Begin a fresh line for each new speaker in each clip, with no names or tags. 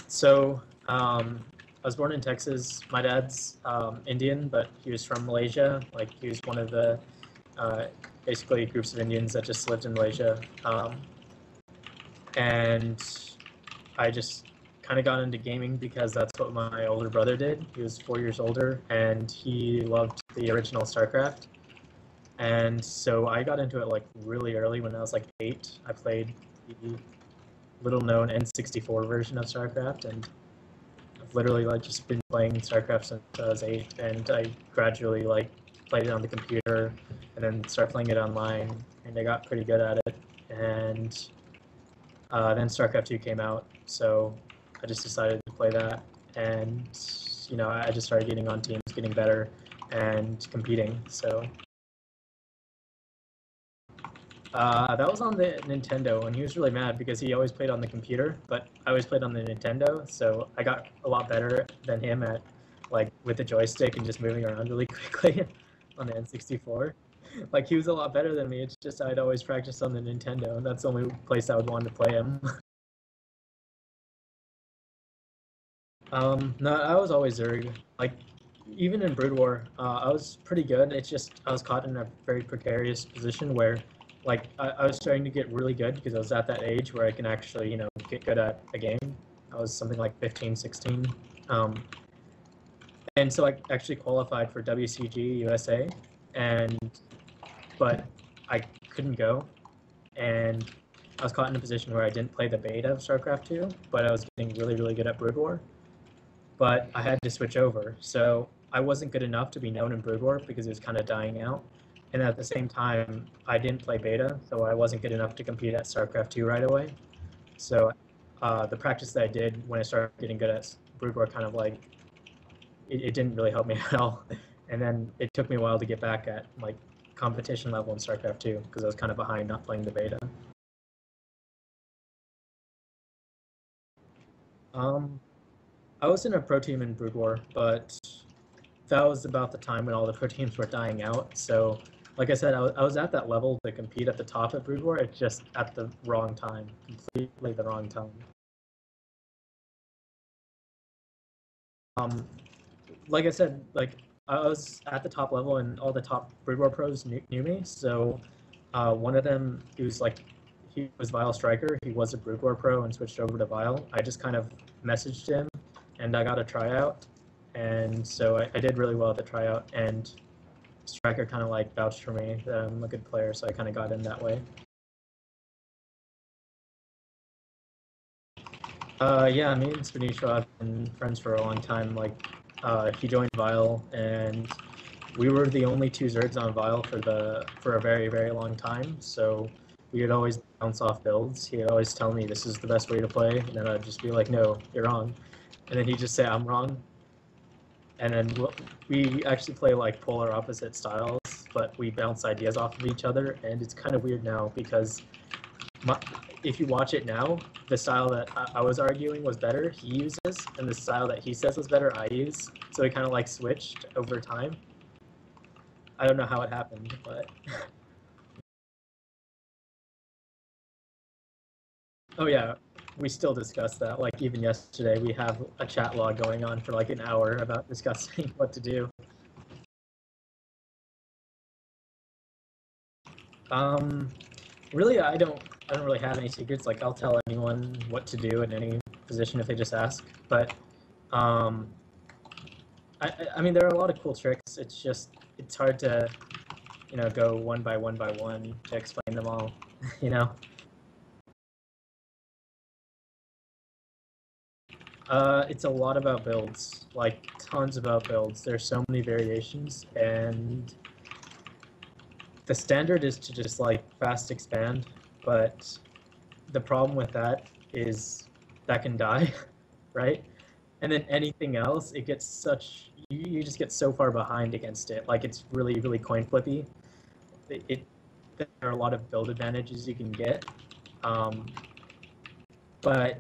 So I was born in Texas. My dad's Indian, but he was from Malaysia. Like he was one of the basically groups of Indians that just lived in Malaysia. And I just kind of got into gaming because that's what my older brother did. He was 4 years older, and he loved the original StarCraft. And so I got into it like really early when I was like 8. I played the little known N64 version of StarCraft, and I've literally like just been playing StarCraft since I was 8, and I gradually like played it on the computer and then started playing it online, and I got pretty good at it. And then StarCraft 2 came out, so I just decided to play that, and you know, I just started getting on teams, getting better, and competing. So that was on the Nintendo, and he was really mad because he always played on the computer, but I always played on the Nintendo, so I got a lot better than him at, like, with the joystick and just moving around really quickly on the N64. Like, he was a lot better than me, it's just I'd always practice on the Nintendo, and that's the only place I would want to play him. No, I was always Zerg. Like, even in Brood War, I was pretty good. It's just I was caught in a very precarious position where, like, I was starting to get really good because I was at that age where I can actually, you know, get good at a game. I was something like 15, 16. And so I actually qualified for WCG USA, but I couldn't go. And I was caught in a position where I didn't play the beta of StarCraft 2, but I was getting really, really good at Brood War. But I had to switch over. So I wasn't good enough to be known in Brood War because it was kind of dying out. And at the same time, I didn't play beta, so I wasn't good enough to compete at StarCraft 2 right away. So the practice that I did when I started getting good at Brood War kind of like, it didn't really help me at all. And then it took me a while to get back at like competition level in StarCraft 2 because I was kind of behind not playing the beta. I was in a pro team in Brood War, but that was about the time when all the pro teams were dying out. So, like I said, I was at that level to compete at the top of Brood War. It's just at the wrong time, completely the wrong time. Like I said, like I was at the top level, and all the top Brood War pros knew me. So, one of them, he was Vile Striker. He was a Brood War pro and switched over to Vile. I just kind of messaged him, and I got a tryout, and so I did really well at the tryout, and Striker kind of like vouched for me that I'm a good player, so I kind of got in that way. Yeah, me and Spanicio have been friends for a long time. Like, he joined Vile, and we were the only two Zergs on Vile for a very, very long time. So we would always bounce off builds. He would always tell me this is the best way to play, and then I'd just be like, no, you're wrong. And then he'd just say I'm wrong. And then we actually play like polar opposite styles, but we bounce ideas off of each other, and it's kind of weird now because if you watch it now, the style that I was arguing was better, he uses, and the style that he says was better, I use. So we kind of like switched over time. I don't know how it happened, but... Oh yeah, we still discuss that. Like even yesterday, we have a chat log going on for like an hour about discussing what to do. Really, I don't really have any secrets. Like I'll tell anyone what to do in any position if they just ask. But I mean, there are a lot of cool tricks. It's just it's hard to, you know, go one by one to explain them all. You know. It's a lot about builds, like tons about builds. There's so many variations, and the standard is to just like fast expand, but the problem with that is that can die, right? And then anything else, it gets such you just get so far behind against it. Like it's really, really coin flippy. There are a lot of build advantages you can get, but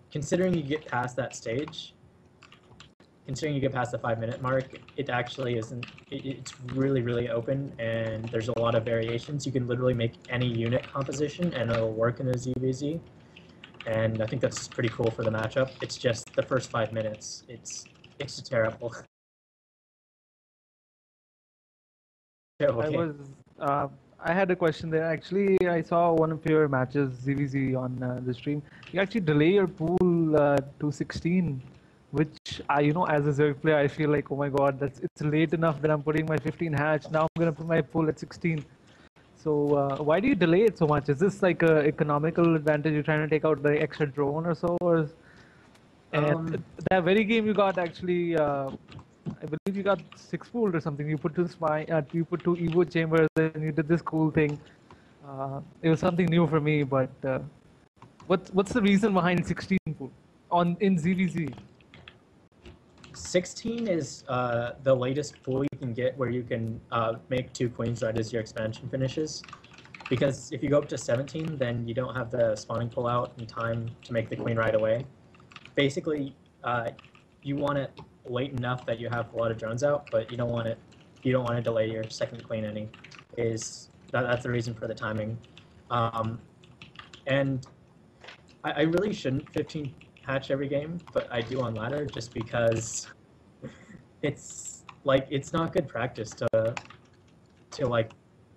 considering you get past that stage, considering you get past the 5-minute mark, it actually isn't. It's really, really open, and there's a lot of variations. You can literally make any unit composition, and it'll work in a ZVZ. and I think that's pretty cool for the matchup. It's just the first 5 minutes. It's terrible. Okay.
I had a question there. Actually, I saw one of your matches, ZVZ, on the stream. You actually delay your pool to 16, which as a Zerg player, I feel like, oh my god, it's late enough that I'm putting my 15 hatch. Now I'm gonna put my pool at 16. So why do you delay it so much? Is this like a economical advantage? You're trying to take out the extra drone or so? And that very game you got actually, I believe you got 6 pooled or something. You put 2 you put 2 Evo chambers, and you did this cool thing. It was something new for me, but what's the reason behind 16 pool in ZVZ?
16 is the latest pool you can get where you can make 2 queens right as your expansion finishes. Because if you go up to 17, then you don't have the spawning pull out in time to make the queen right away. Basically, you want it late enough that you have a lot of drones out, but you don't want to delay your second queen any. That's the reason for the timing. And I really shouldn't 15 hatch every game, but I do on ladder just because it's not good practice to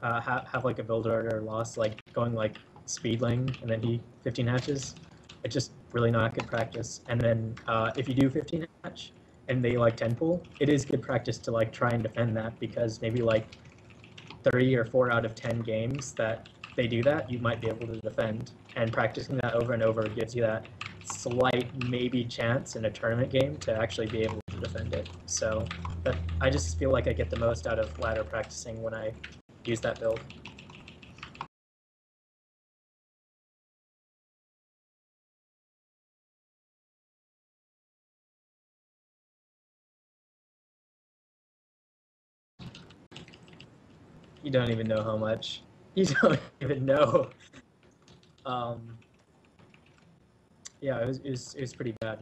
have like a build order loss, like going like speed lane and then he 15 hatches. It's just really not good practice. And then if you do 15 hatch and they like 10 pull, it is good practice to like try and defend that, because maybe like 3 or 4 out of 10 games that they do that, you might be able to defend. And practicing that over and over gives you that slight maybe chance in a tournament game to actually be able to defend it. So I just feel like I get the most out of ladder practicing when I use that build. You don't even know how much. You don't even know. Yeah, it was pretty bad.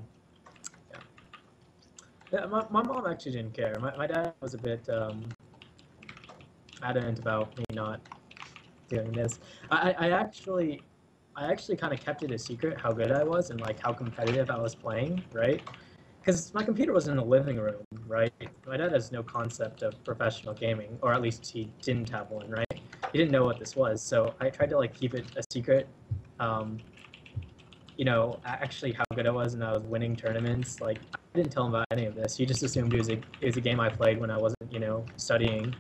Yeah, my mom actually didn't care. My dad was a bit adamant about me not doing this. I actually kind of kept it a secret how good I was and like how competitive I was playing, right? Because my computer was in the living room, right? My dad has no concept of professional gaming, or at least he didn't have one, right? He didn't know what this was, so I tried to like keep it a secret. You know, actually how good I was, and I was winning tournaments. Like, I didn't tell him about any of this. He just assumed it was a game I played when I wasn't, you know, studying.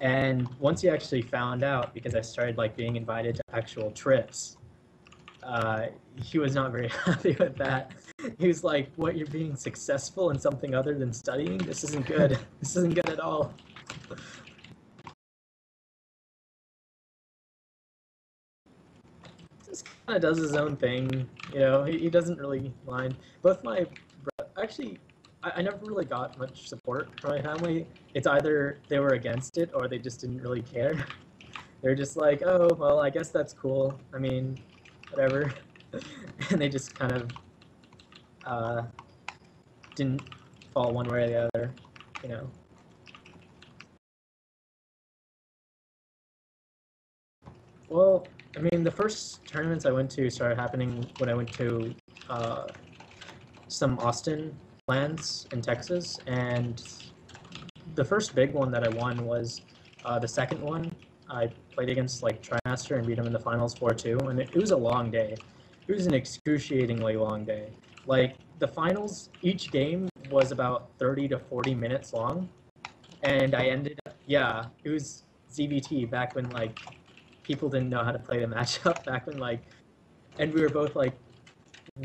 And once he actually found out, because I started like being invited to actual trips, he was not very happy with that. He was like, "What, you're being successful in something other than studying? This isn't good. This isn't good at all." Just kind of does his own thing, you know. He doesn't really mind. Both my actually, I never really got much support from my family. It's either they were against it or they just didn't really care. They're just like, "Oh, well, I guess that's cool. I mean, whatever." And they just kind of didn't fall one way or the other, you know. Well, I mean, the first tournaments I went to started happening when I went to some Austin lands in Texas, and the first big one that I won was the second one. I played against like Trimaster and beat him in the finals 4-2, and it was a long day. It was an excruciatingly long day. Like, the finals, each game was about 30 to 40 minutes long, and I ended up, yeah, it was ZVT back when like people didn't know how to play the matchup, back when like, and we were both like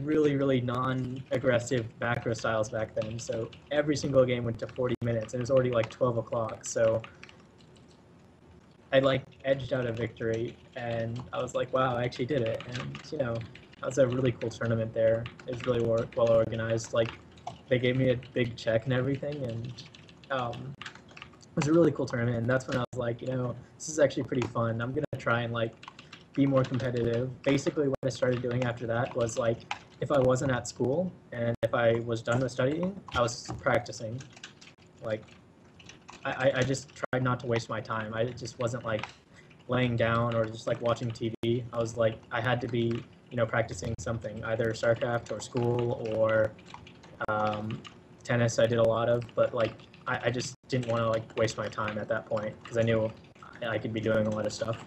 really non-aggressive macro styles back then, so every single game went to 40 minutes, and it was already like 12 o'clock, so I like edged out a victory, and I was like, wow, I actually did it. And you know, that was a really cool tournament there. It was really well organized. Like, they gave me a big check and everything, and it was a really cool tournament. And that's when I was like, you know, this is actually pretty fun. I'm gonna try and like be more competitive. Basically, what I started doing after that was like, if I wasn't at school and if I was done with studying, I was practicing. Like, I just tried not to waste my time. I just wasn't like laying down or just like watching TV. I was like, I had to be practicing something, either StarCraft or school or tennis. I did a lot of, but like I just didn't want to like waste my time at that point because I knew I could be doing a lot of stuff.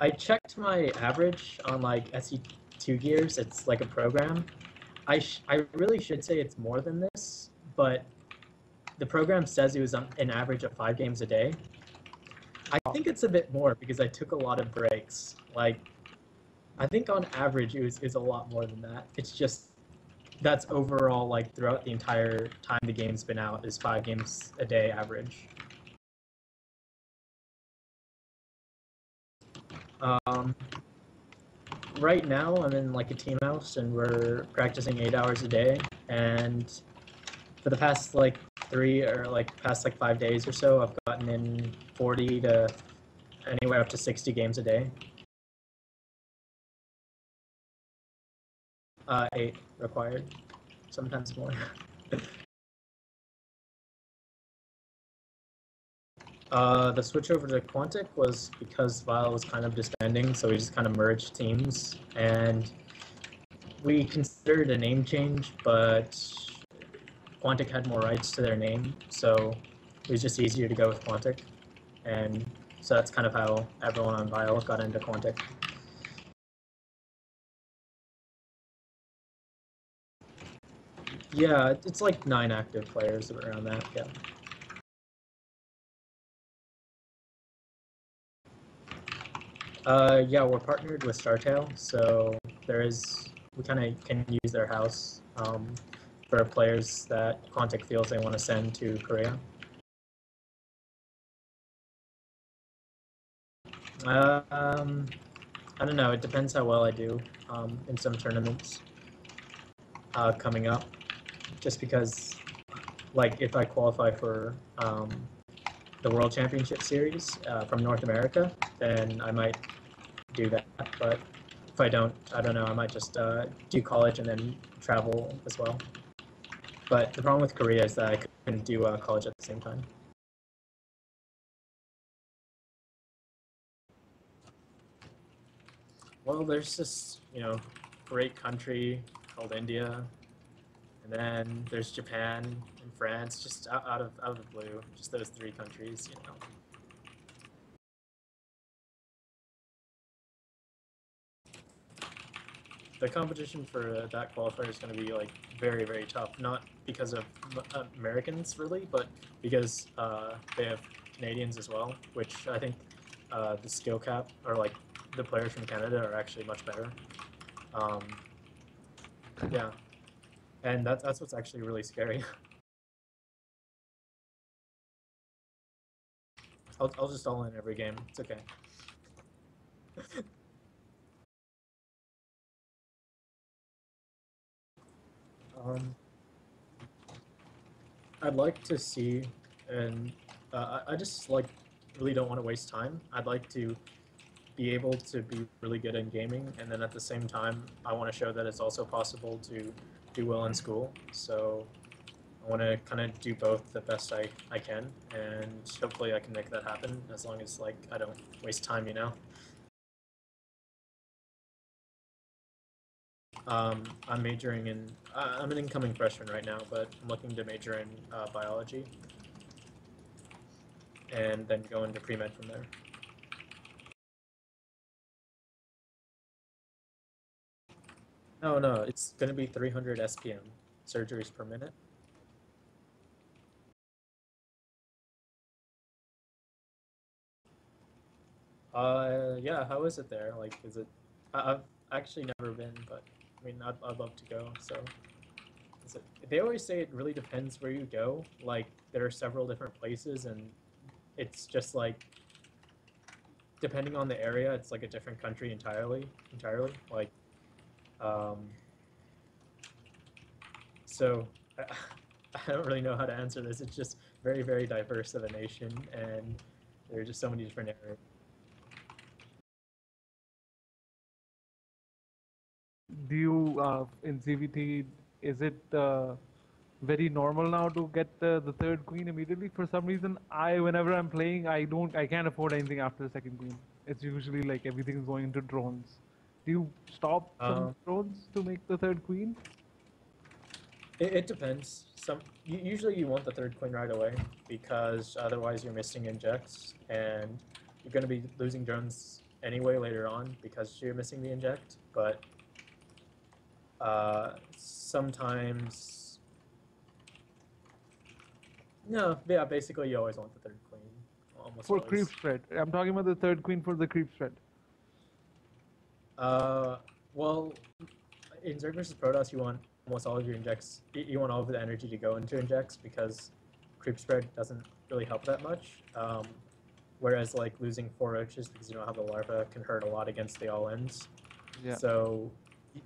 I checked my average on like SE2 gears. It's like a program. I really should say it's more than this, but the program says it was an average of 5 games a day. I think it's a bit more because I took a lot of breaks. Like, I think on average it was a lot more than that. It's just that's overall like throughout the entire time the game's been out is 5 games a day average. Um, right now I'm in like a team house and we're practicing 8 hours a day, and for the past like 5 days or so I've gotten in 40 to anywhere up to 60 games a day. 8 required, sometimes more. The switch over to Quantic was because Vile was kind of disbanding, so we just kind of merged teams, and we considered a name change, but Quantic had more rights to their name, so it was just easier to go with Quantic, and so that's kind of how everyone on Vile got into Quantic. Yeah, it's like 9 active players around that, yeah. Yeah, we're partnered with Startail, so we kind of can use their house for players that Quantic feels they want to send to Korea. I don't know. It depends how well I do in some tournaments coming up. Just because, like, if I qualify for the World Championship Series from North America, then I might do that. But if I don't know. I might just do college and then travel as well. But the problem with Korea is that I couldn't do college at the same time. Well, there's this, great country called India, and then there's Japan and France, just out of the blue, just those 3 countries. The competition for that qualifier is going to be like very, very tough. Not because of Americans really, but because they have Canadians as well, which I think the skill cap or like the players from Canada are actually much better. Yeah, and that's what's actually really scary. I'll just all in every game. It's okay. Um, I'd like to see, and I just like really don't want to waste time. I'd like to be able to be really good in gaming, and then at the same time, I want to show that it's also possible to do well in school. So I want to kind of do both the best I can, and hopefully I can make that happen as long as like I don't waste time. I'm majoring in, I'm an incoming freshman right now, but I'm looking to major in biology and then go into pre-med from there. No, it's going to be 300 SPM, surgeries per minute. Yeah, how is it there? Like, is it, I've actually never been, but I mean, I'd love to go, so. They always say it really depends where you go. Like, there are several different places, and it's just like, depending on the area, it's like a different country entirely. Like, um, so I, I don't really know how to answer this. It's just very, very diverse of a nation, and there are just so many different areas.
Do you in CVT, is it very normal now to get the third queen immediately. For some reason, whenever I'm playing, I can't afford anything after the second queen. It's usually like everything's going into drones. Do you stop some
Um,
drones to make the third queen?
it depends. Usually you want the third queen right away because otherwise you're missing injects and you're going to be losing drones anyway later on because you're missing the inject. But sometimes, no, yeah, basically you always want the third queen, almost
For creep
always.
spread. I'm talking about the third queen for the creep spread.
Well, in Zerg versus Protoss, you want almost all of your injects. You want all of the energy to go into injects because creep spread doesn't really help that much. Whereas like losing 4 roaches because you don't have the larva can hurt a lot against the all-ins.
Yeah.
So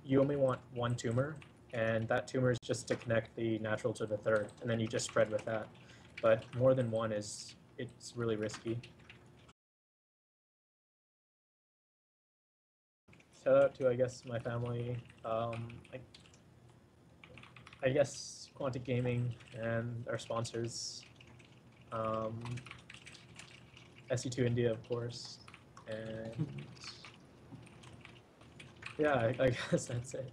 you only want 1 tumor, and that tumor is just to connect the natural to the third, and then you just spread with that. But more than 1 it's really risky. Shout out to, I guess, my family. I guess Quantic Gaming and our sponsors. SE2 India, of course. And yeah, I guess that's it.